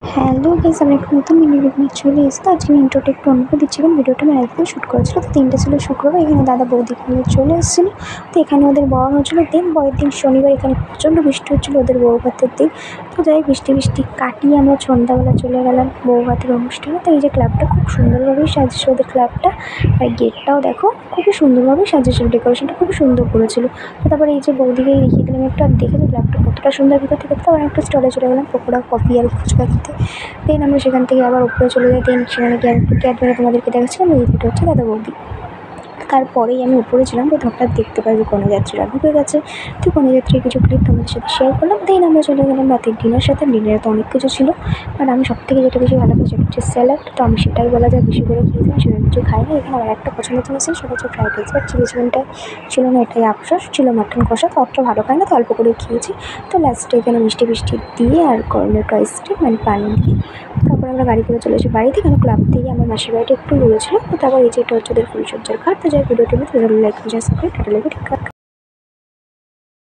Hello guys, আমি একটা নতুন ভিডিও নিয়ে চলে এসেছি। তো আজকে আমি ইন্ট্রোটা একটু অন্য করে দিচ্ছিলাম। ভিডিওটা আমি একদিন শ্যুট করেছিল, তো 3টে ছিল শুক্রবার। এখানে দাদা বৌদিকে নিয়ে চলে এসেছিলো। তো এখানে ওদের বর হচ্ছিলো। দেন পরের দিন শনিবার এখানে প্রচণ্ড বৃষ্টি হচ্ছিলো ওদের বউ ভাতের দিন। তো যাই বৃষ্টি কাটিয়ে আমরা সন্ধ্যাবেলা চলে গেলাম বউ ভাতের অনুষ্ঠানে। তো এই যে ক্লাবটা খুব সুন্দরভাবেই সাজিয়েছে ওদের ক্লাবটা, আর গেটটাও দেখো খুবই সুন্দরভাবেই সাজিয়েছিল, ডেকোরেশনটা খুবই সুন্দর করেছিল। তো তারপরে এই যে বৌদিকে দেখিয়ে দিলাম একটু, আর দেখে যে ক্লাবটা কতটা সুন্দর ভিতর থেকে। তো আবার একটা স্টলে চলে গেলাম পকোড়া, কফি আর ফুচকা খেতে। দেন আমরা সেখান থেকে আবার উপরে চলে যাই। দেন সেখানে গিয়ে একটু ক্যাডবেরি তোমাদেরকে দেখাচ্ছিলাম। এই দুটো হচ্ছে দাদা বৌদি। তারপরেই আমি উপরে ছিলাম, তো হঠাৎ দেখতে পাই যে কন্যাযাত্রীরা ঢুকে গেছে। তো কন্যাযাত্রীর কিছু ক্লিপ তোমাদের সাথে শেয়ার করলাম। দেন আমরা চলে গেলাম রাতের ডিনার সাথে। ডিনারে তো অনেক কিছু ছিল, বাট আমি সবথেকে যেটা বেশি ভালো পাই সেটা হচ্ছে স্যালাড। তো আমি সেটাই বলা যায় বেশি করে খেয়েছিলাম, সেটা কিছু খাইনি। এখানে আমার একটা পছন্দের জিনিস ছিল, সেটা হচ্ছে ফ্রাইড রাইস, বাট চিলি চিকেনটা ছিল না, এটাই আফসোস। ছিল মাটন কষা, তো অতটা ভালো খাই না, তো অল্প করে খেয়েছি। তো লাস্টে এখানে মিষ্টি দিয়ে আর কর্নেটো আইসক্রিম অ্যান্ড পানি দিয়ে তারপর আমরা গাড়ি করে চলে আসি বাড়িতে। কারণ ক্লাব থেকে আমার মাসির বাড়িটা একটু দূরে ছিল। তো তারপর এই যে এটা হচ্ছে ওদের ফুলসজ্জার ঘাট। তো যাই ভিডিওটি ভালো লাগে সাবস্ক্রাইব, টাটা, লেগে ঠিক।